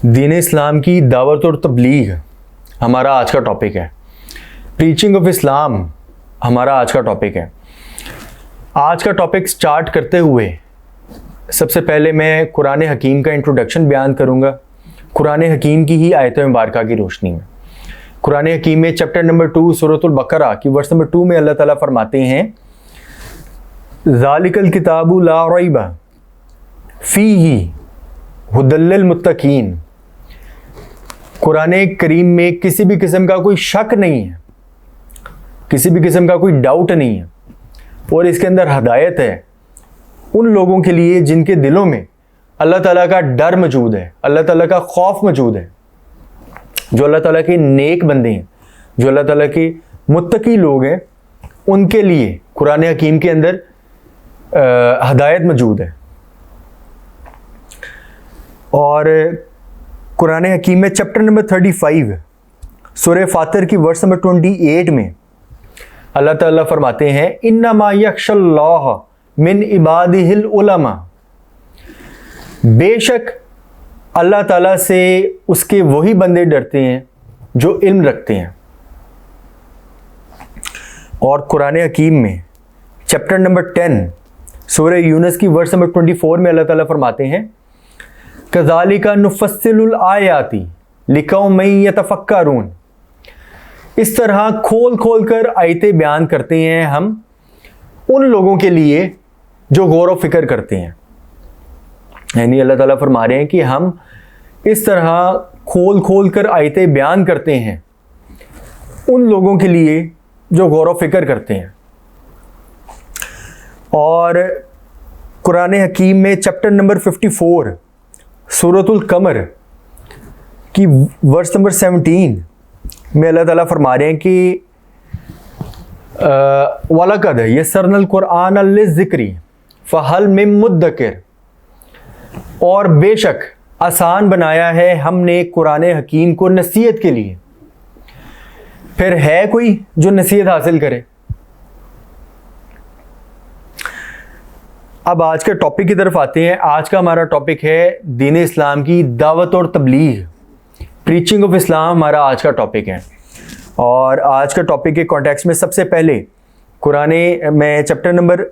दीन इस्लाम की दावत और तबलीग हमारा आज का टॉपिक है। प्रीचिंग ऑफ इस्लाम हमारा आज का टॉपिक है। आज का टॉपिक स्टार्ट करते हुए सबसे पहले मैं कुरान हकीम का इंट्रोडक्शन बयान करूँगा, कुरान हकीम की ही आयत मुबारका की रोशनी में। कुरान हकीम में चैप्टर नंबर 2 सूरतुल बकरा की वर्स नंबर 2 में अल्लाह ताला फरमाते हैं, ज़ालिकल किताबु ला रैब फ़ीही हुदल लिल मुत्तकीन। कुरान करीम में किसी भी किस्म का कोई शक नहीं है, किसी भी किस्म का कोई डाउट नहीं है और इसके अंदर हदायत है उन लोगों के लिए जिनके दिलों में अल्लाह ताला का डर मौजूद है, अल्लाह ताला का खौफ मौजूद है, जो अल्लाह ताला के नेक बंदे हैं, जो अल्लाह ताला के मुत्तकी लोग हैं, उनके लिए कुरान हकीम के अंदर हदायत मौजूद है। और कुरान हकीम में चैप्टर नंबर 35 सूरह फातिर की वर्स नंबर 28 में अल्लाह ताला फरमाते हैं, इन्नमा यख्शल्लाह मिन इबादिहिल उलमा। बेशक अल्लाह ताला से उसके वही बंदे डरते हैं जो इल्म रखते हैं। और कुरान हकीम में चैप्टर नंबर 10 सूरह यूनुस की वर्स नंबर 24 में अल्लाह ताला फरमाते हैं, कज़ालिका नुफ़स्सिलुल आयाति लिक़ौमिन यतफ़क्करून। इस तरह खोल खोल कर आयतें बयान करते हैं हम उन लोगों के लिए जो गौर व फिक्र करते हैं। यानी अल्लाह ताला फरमा रहे हैं कि हम इस तरह खोल खोल कर आयतें बयान करते हैं उन लोगों के लिए जो गौर व फिक्र करते हैं। और कुरान हकीम में चैप्टर नंबर 54 सूरतुल कमर की वर्स नंबर 17 में अल्लाह ताला फरमा रहे हैं कि वलक़द यस्सरनल कुरआन लिज़्ज़िक्रि फ़हल मिन मुद्दकिर। और बेशक आसान बनाया है हमने कुरान हकीम को नसीहत के लिए, फिर है कोई जो नसीहत हासिल करे। अब आज के टॉपिक की तरफ आते हैं। आज का हमारा टॉपिक है दीन इस्लाम की दावत और तबलीग, प्रीचिंग ऑफ इस्लाम हमारा आज का टॉपिक है। और आज का टॉपिक के कॉन्टेक्स्ट में सबसे पहले कुरान में चैप्टर नंबर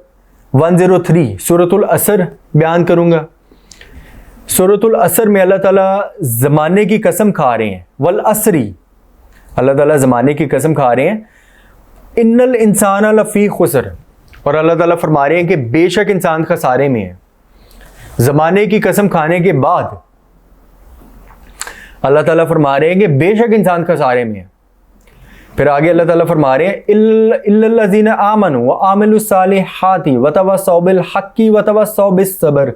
103 सूरतुल असर बयान करूँगा। सूरतुल असर में अल्लाह ताला ज़माने की कसम खा रहे हैं, वल असरी, अल्लाह ताला ज़माने की कसम खा रहे हैं, इन्नल इंसान लफ़ी खुसर। और अल्लाह ताला फरमा रहे हैं कि बेशक इंसान खसारे में है। ज़माने की कसम खाने के बाद अल्लाह ताला फरमा रहे हैं कि बेशक इंसान खसारे में है। फिर आगे अल्लाह ताला फरमा रहे हैं, इल्लल्लज़ीना आमनू व आमिलुस सालिहाति व तवस्सौ बिल हक्की व तवस्सौ बिस सब्र।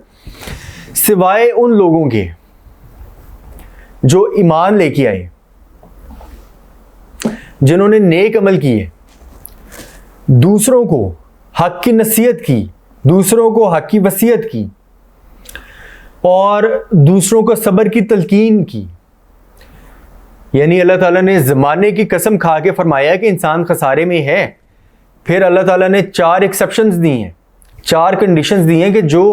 सिवाय उन लोगों के जो ईमान लेके आए, जिन्होंने नेक अमल किए, दूसरों को हक की नसीहत की, दूसरों को हक की वसीयत की और दूसरों को सब्र की तलकीन की। यानी अल्लाह ताला ने ज़माने की कसम खा के फरमाया कि इंसान खसारे में है। फिर अल्लाह ताला ने 4 एक्सेप्शंस दी हैं, 4 कंडीशंस दी हैं कि जो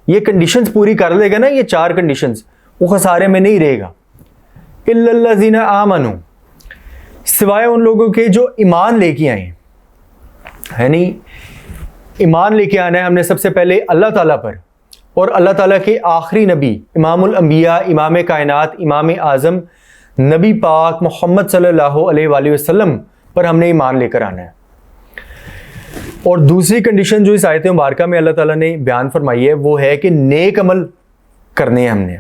ये कंडीशंस पूरी कर लेगा ना, ये 4 कंडीशंस, वो खसारे में नहीं रहेगा। इल्लल्लज़ीना आमनू, सिवाय उन लोगों के जो ईमान लेके आए। यानी ईमान लेके आना है हमने सबसे पहले अल्लाह ताला पर और अल्लाह ताला के आखिरी नबी इमामुल अंबिया, इमाम कायनात, इमाम आज़म नबी पाक मोहम्मद सल्लल्लाहु अलैहि वसल्लम पर हमने ईमान लेकर आना है। और दूसरी कंडीशन जो इस आयत मुबारका में अल्लाह ताला ने बयान फरमाई है वो है कि नेक अमल करने हैं हमने।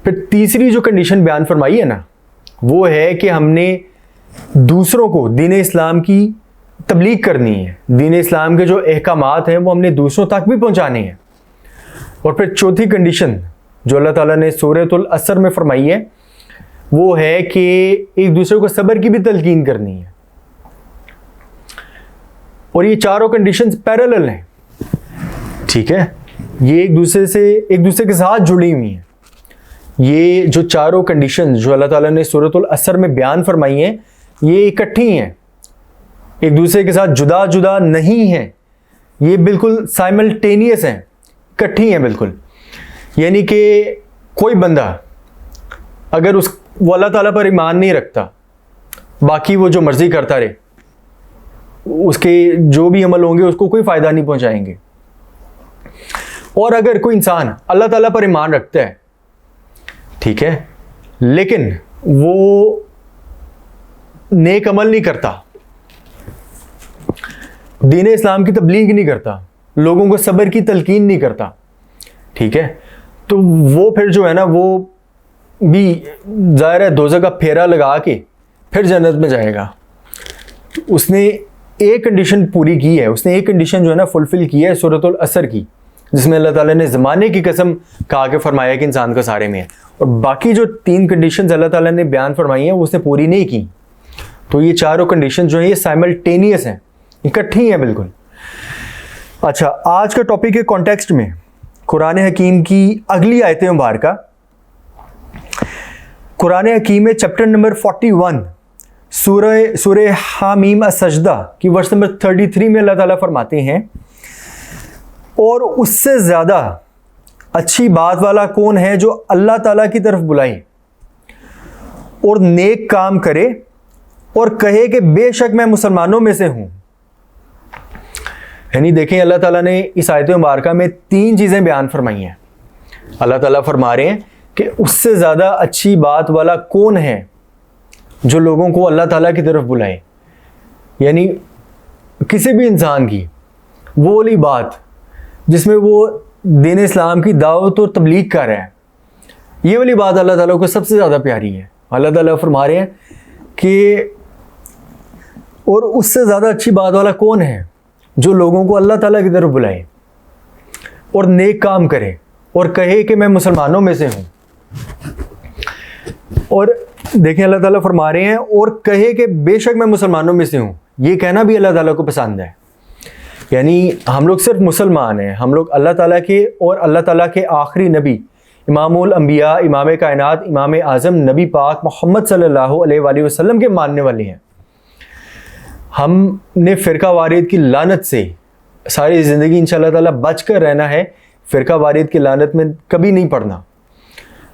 फिर तीसरी जो कंडीशन बयान फरमाई है ना, वो है कि हमने दूसरों को दीन इस्लाम की तबलीग करनी है। दीन इस्लाम के जो अहकामात हैं वो हमने दूसरों तक भी पहुंचाने हैं। और फिर चौथी कंडीशन जो अल्लाह ताला ने सूरतुल असर में फरमाई है वो है कि एक दूसरे को सब्र की भी तलकीन करनी है। और ये चारों कंडीशंस पैरेलल हैं, ठीक है, ये एक दूसरे के साथ जुड़ी हुई हैं। ये जो चारों कंडीशंस जो अल्लाह ताला ने सूरतुल असर में बयान फरमाई हैं, ये इकट्ठी हैं, एक दूसरे के साथ जुदा जुदा नहीं हैं, ये बिल्कुल साइमल्टेनियस हैं, इकट्ठी हैं बिल्कुल। यानी कि कोई बंदा अगर वो अल्लाह ताला पर ईमान नहीं रखता, बाकी वो जो मर्जी करता रहे, उसके जो भी अमल होंगे उसको कोई फ़ायदा नहीं पहुंचाएंगे। और अगर कोई इंसान अल्लाह ताला पर ईमान रखता है, ठीक है, लेकिन वो नेक अमल नहीं करता, दीन इस्लाम की तबलीग नहीं करता, लोगों को सब्र की तलकीन नहीं करता, ठीक है, तो वो फिर जो है ना, वो भी ज़ाहिर है दोज़ख का फेरा लगा के फिर जन्नत में जाएगा। उसने एक कंडीशन पूरी की है, उसने एक कंडीशन जो है ना फुलफ़िल की है सूरतुल असर की, जिसमें अल्लाह ताला ने ज़माने की कसम खा के फरमाया कि इंसान का सारे में है, और बाकी जो 3 कंडीशंस अल्लाह ताला ने बयान फरमाई हैं वो उसने पूरी नहीं की। तो ये चारों कंडीशन जो है ये साइमल्टेनियस हैं, इकट्ठी हैं बिल्कुल। अच्छा, आज का टॉपिक के कॉन्टेक्स्ट में कुरान हकीम की अगली आयतें मुबारका, कुरान हकीम में चैप्टर नंबर 41 सूरह हामीम अस्सजदा की वर्स नंबर 33 में अल्लाह ताला फरमाते हैं, और उससे ज़्यादा अच्छी बात वाला कौन है जो अल्लाह ताला की तरफ बुलाए और नेक काम करे और कहे कि बेशक मैं मुसलमानों में से हूँ। यानी देखें, अल्लाह ताला ने इस आयत मुबारका में 3 चीज़ें बयान फरमाई हैं। अल्लाह ताला फरमा रहे हैं कि उससे ज़्यादा अच्छी बात वाला कौन है जो लोगों को अल्लाह ताला की तरफ बुलाए। यानी किसी भी इंसान की वो वाली बात जिसमें वो दीन इस्लाम की दावत और तबलीग कर रहा है, ये वाली बात अल्लाह ताला को सबसे ज़्यादा प्यारी है। अल्लाह ताला फरमा रहे हैं कि और उससे ज़्यादा अच्छी बात वाला कौन है जो लोगों को अल्लाह ताला की तरफ बुलाए और नेक काम करे और कहे कि मैं मुसलमानों में से हूँ। और देखें, अल्लाह ताला फरमा रहे हैं और कहे कि बेशक मैं मुसलमानों में से हूँ। ये कहना भी अल्लाह ताला को पसंद है। यानी हम लोग सिर्फ मुसलमान हैं, हम लोग अल्लाह ताला के और अल्लाह ताला के आखिरी नबी इमामुल अंबिया, इमाम कायनात, इमाम आज़म नबी पाक मोहम्मद सल्लल्लाहु अलैहि वसल्लम के मानने वाले हैं। हमने फ़िरका वारियत की लानत से सारी ज़िंदगी इंशाअल्लाह ताला बच कर रहना है। फ़िरका वारियत की लानत में कभी नहीं पड़ना,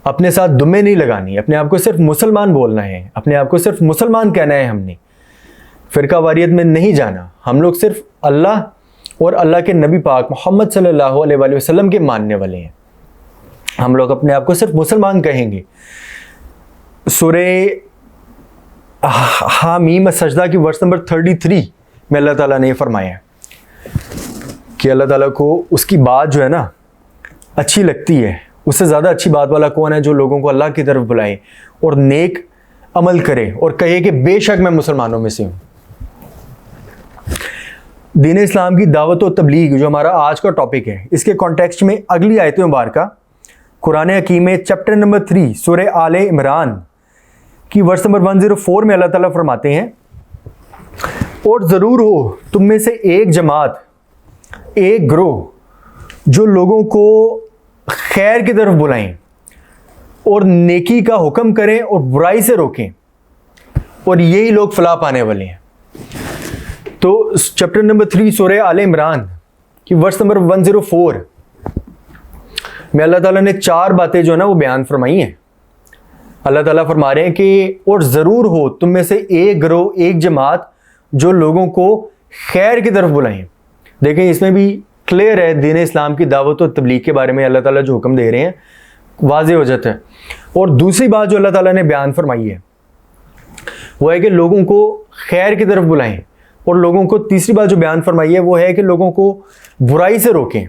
अपने साथ दुम्मे नहीं लगानी, अपने आप को सिर्फ मुसलमान बोलना है, अपने आप को सिर्फ मुसलमान कहना है। हमने फ़िरका वारियत में नहीं जाना। हम लोग सिर्फ अल्लाह और अल्लाह के नबी पाक मोहम्मद सल्लल्लाहु अलैहि वसल्लम के मानने वाले हैं। हम लोग अपने आप को सिर्फ मुसलमान कहेंगे। सूरह हामीम सजदा की वर्स नंबर 33 में अल्लाह ताला ने फरमाया कि अल्लाह ताला को उसकी बात जो है ना अच्छी लगती है। उससे ज़्यादा अच्छी बात वाला कौन है जो लोगों को अल्लाह की तरफ बुलाए और नेक अमल करे और कहे कि बेशक मैं मुसलमानों में से हूँ। दीन इस्लाम की दावत और तबलीग जो हमारा आज का टॉपिक है, इसके कॉन्टेक्स्ट में अगली आयत मुबारका कुरान हकीम में चैप्टर नंबर 3 सूरह आले इमरान की वर्स नंबर 104 में अल्लाह ताला फरमाते हैं, और ज़रूर हो तुम में से एक जमात, एक ग्रोह जो लोगों को खैर की तरफ बुलाएं और नेकी का हुक्म करें और बुराई से रोकें, और यही लोग फलाह पाने वाले हैं। तो चैप्टर नंबर 3 सूरह आले इमरान की वर्स नंबर 104 में अल्लाह ताला ने 4 बातें जो है ना वो बयान फरमाई हैं। अल्लाह ताला फरमा रहे हैं कि और ज़रूर हो तुम में से एक ग्रोह, एक जमात जो लोगों को खैर की तरफ बुलाएं। देखें, इसमें भी क्लियर है दीन इस्लाम की दावत और तबलीग के बारे में अल्लाह ताला जो हुक्म दे रहे हैं वाज़ेह हो जाता है। और दूसरी बात जो अल्लाह ताला ने बयान फरमाई है वो है कि लोगों को खैर की तरफ बुलाएं, और लोगों को तीसरी बात जो बयान फरमाई है वो है कि लोगों को बुराई से रोकें।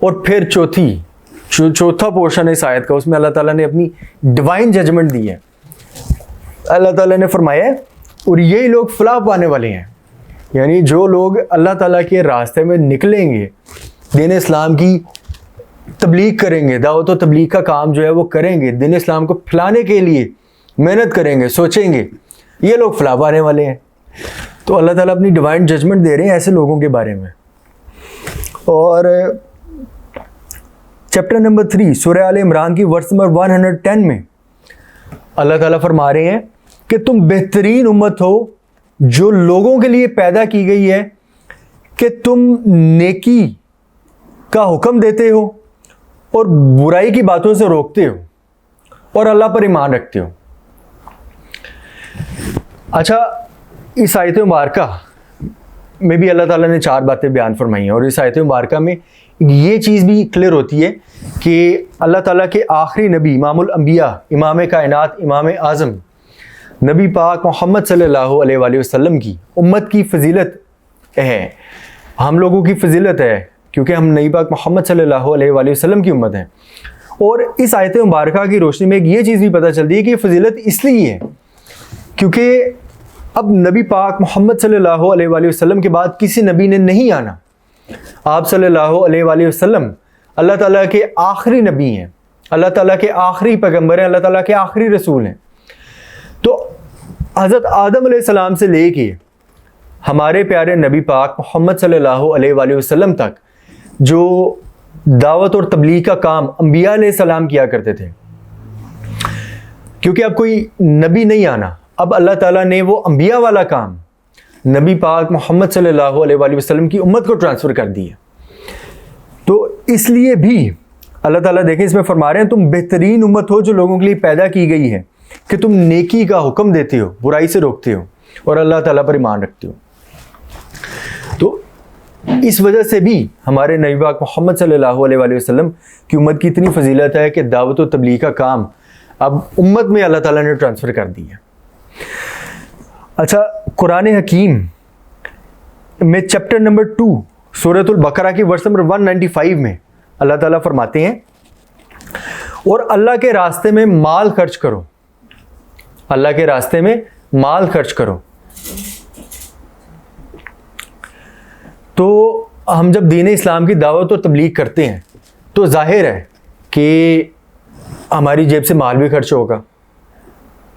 और फिर चौथा पोर्शन है इस आयत का, उसमें अल्लाह ताला ने अपनी डिवाइन जजमेंट दी है। अल्लाह ताला ने फरमाया है और यही लोग फलाह पाने वाले हैं। यानी जो लोग अल्लाह ताला के रास्ते में निकलेंगे, दीन इस्लाम की तबलीग करेंगे, दावत और तबलीग का काम जो है वो करेंगे, दीन इस्लाम को फैलाने के लिए मेहनत करेंगे, सोचेंगे, ये लोग फलाह पाने वाले हैं। तो अल्लाह ताला अपनी डिवाइन जजमेंट दे रहे हैं ऐसे लोगों के बारे में। और चैप्टर नंबर 3 सूरह आले इमरान की वर्स नंबर 110 में अल्लाह ताला फरमा रहे हैं कि तुम बेहतरीन उम्मत हो जो लोगों के लिए पैदा की गई है कि तुम नेकी का हुक्म देते हो और बुराई की बातों से रोकते हो और अल्लाह पर ईमान रखते हो। अच्छा, इस आयत मुबारका में भी अल्लाह ताला ने 4 बातें बयान फरमाई हैं, और इस आयत मुबारका में ये चीज़ भी क्लियर होती है कि अल्लाह ताला के आखिरी नबी इमामुल अंबिया, इमाम कायनात, इमाम आज़म नबी पाक मोहम्मद सल्लल्लाहु अलैहि वसल्लम की उम्मत की फ़जीलत है, हम लोगों की फ़जीलत है, क्योंकि हम नबी पाक मोहम्मद सल्लल्लाहु अलैहि वसल्लम की उम्मत हैं। और इस आयत मुबारका की रोशनी में ये चीज़ भी पता चलती है कि फ़जीलत इसलिए है क्योंकि अब नबी पाक मोहम्मद सल्लल्लाहु अलैहि वसल्लम के बाद किसी नबी ने नहीं आना। आप सल्लल्लाहु अलैहि वसल्लम अल्लाह ताला के आखिरी नबी हैं, अल्लाह ताला के आखिरी पैगंबर हैं, अल्लाह ताला के आखिरी रसूल हैं। तो हज़रत आदम अलैहिस्सलाम से लेके हमारे प्यारे नबी पाक मोहम्मद सल्लल्लाहु अलैहि वसल्लम तक जो दावत और तबलीग का काम अंबिया अलैहिस्सलाम किया करते थे, क्योंकि अब कोई नबी नहीं आना, अब अल्लाह ताला ने वो अंबिया वाला काम नबी पाक मोहम्मद सल्लल्लाहु अलैहि वसल्लम की उम्मत को ट्रांसफ़र कर दिया। तो इसलिए भी अल्लाह ताला देखें इसमें फरमा रहे हैं, तुम बेहतरीन उम्मत हो जो लोगों के लिए पैदा की गई है कि तुम नेकी का हुक्म देते हो, बुराई से रोकते हो और अल्लाह ताला पर ईमान रखते हो। तो इस वजह से भी हमारे नबी पाक मोहम्मद सल्लल्लाहु अलैहि वसल्लम की उम्मत की इतनी फजीलत है कि दावत और तबलीग का काम अब उम्मत में अल्लाह ताला ने ट्रांसफ़र कर दिया। अच्छा, कुरान हकीम में चैप्टर नंबर 2 सूरतुल बकरा की वर्स नंबर 195 में अल्लाह ताला फरमाते हैं, और अल्लाह के रास्ते में माल खर्च करो, अल्लाह के रास्ते में माल खर्च करो। तो हम जब दीन इस्लाम की दावत और तबलीग करते हैं तो जाहिर है कि हमारी जेब से माल भी खर्च होगा।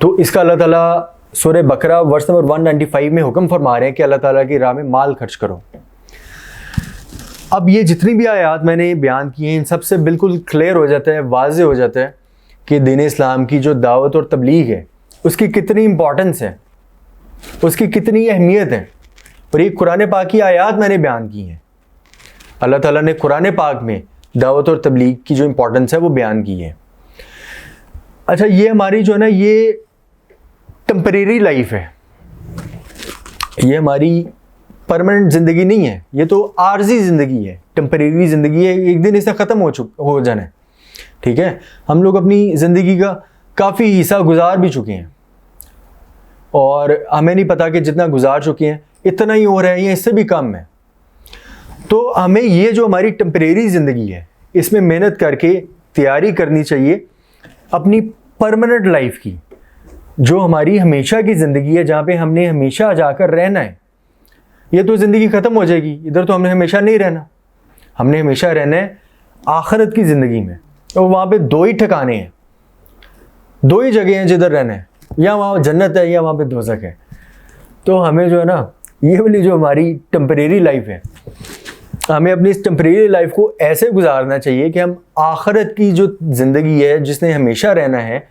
तो इसका अल्लाह ताला सूरह बकरा वर्स नंबर 195 में हुक्म फरमा रहे हैं कि अल्लाह ताला की राह में माल खर्च करो। अब ये जितनी भी आयात मैंने बयान की हैं, इन सबसे बिल्कुल क्लियर हो जाता है, वाज़ेह हो जाता है कि दीन इस्लाम की जो दावत और तबलीग है उसकी कितनी इम्पॉर्टेंस है, उसकी कितनी अहमियत है। और ये कुरान पाक की आयात मैंने बयान की हैं। अल्लाह ताला ने कुरान पाक में दावत और तबलीग की जो इम्पोर्टेंस है वो बयान की है। अच्छा, ये हमारी जो है ना, ये टेम्परेरी लाइफ है, ये हमारी परमानेंट ज़िंदगी नहीं है, ये तो आर्जी ज़िंदगी है, टेम्परेरी ज़िंदगी है, एक दिन इससे ख़त्म हो जाना है। ठीक है, हम लोग अपनी ज़िंदगी का काफ़ी हिस्सा गुजार भी चुके हैं और हमें नहीं पता कि जितना गुजार चुके हैं इतना ही हो रहा है या इससे भी कम है। तो हमें ये जो हमारी टेम्परेरी ज़िंदगी है इसमें मेहनत करके तैयारी करनी चाहिए अपनी परमानेंट लाइफ की, जो हमारी हमेशा की ज़िंदगी है, जहाँ पे हमने हमेशा जाकर रहना है। ये तो ज़िंदगी ख़त्म हो जाएगी, इधर तो हमने हमेशा नहीं रहना, हमने हमेशा रहना है आखिरत की ज़िंदगी में। तो वहाँ पे 2 ही ठिकाने हैं, 2 ही जगह हैं जिधर रहना है, या वहाँ जन्नत है या वहाँ पे दोज़ख है। तो हमें जो है ना, ये वाली जो हमारी टेम्परेरी लाइफ है, हमें अपनी इस टेम्परेरी लाइफ को ऐसे गुजारना चाहिए कि हम आखिरत की जो ज़िंदगी है जिसने हमेशा रहना है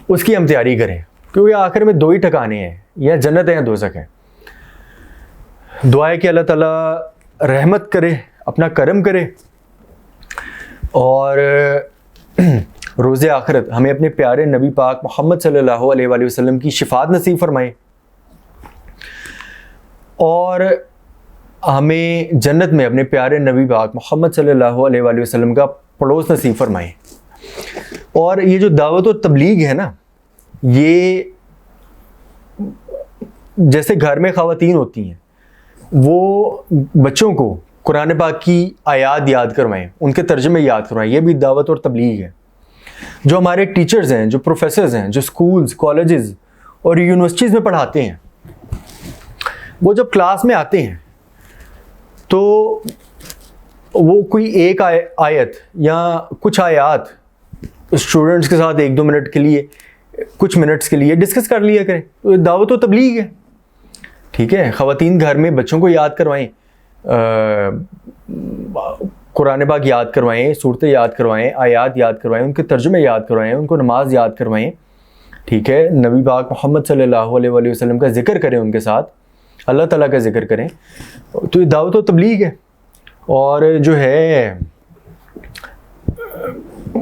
उसकी हम तैयारी करें, क्योंकि आखिर में 2 ही ठिकाने हैं, या जन्नत है या दोज़ख है। दुआ है कि अल्लाह ताला रहमत करे, अपना करम करे और रोज़े आखिरत हमें अपने प्यारे नबी पाक मोहम्मद सल्लल्लाहु अलैहि वसल्लम की शिफात नसीब फरमाए और हमें जन्नत में अपने प्यारे नबी पाक मोहम्मद सल्लल्लाहु अलैहि वसल्लम का पड़ोस नसीब फरमाए। और ये जो दावत और तबलीग है ना, ये जैसे घर में ख़वातीन होती हैं, वो बच्चों को कुरान पाक की आयात याद करवाएं, उनके तर्जुमे याद करवाएं, ये भी दावत और तबलीग है। जो हमारे टीचर्स हैं, जो प्रोफेसर्स हैं, जो स्कूल्स, कॉलेजेस और यूनिवर्सिटीज़ में पढ़ाते हैं, वो जब क्लास में आते हैं तो वो कोई एक आयत या कुछ आयात स्टूडेंट्स के साथ 1-2 मिनट के लिए, कुछ मिनट्स के लिए डिस्कस कर लिया करें। तो दावत और तबलीग है। ठीक है, ख़वातीन घर में बच्चों को याद करवाएं, कुरान पाक याद करवाएं, सूरतें याद करवाएं, आयात याद करवाएं, उनके तर्जुमे याद करवाएं, उनको नमाज याद करवाएं। ठीक है, नबी पाक मोहम्मद सल्लल्लाहु अलैहि वसल्लम का जिक्र करें, उनके साथ अल्लाह ताला का जिक्र करें। तो ये दावत और तबलीग है। और जो है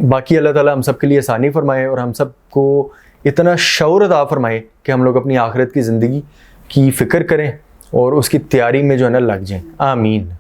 बाकी अल्लाह ताला हम सब के लिए आसानी फरमाए और हम सब को इतना शऊर अता फरमाए कि हम लोग अपनी आखिरत की ज़िंदगी की फ़िक्र करें और उसकी तैयारी में जो है ना लग जाएं। आमीन।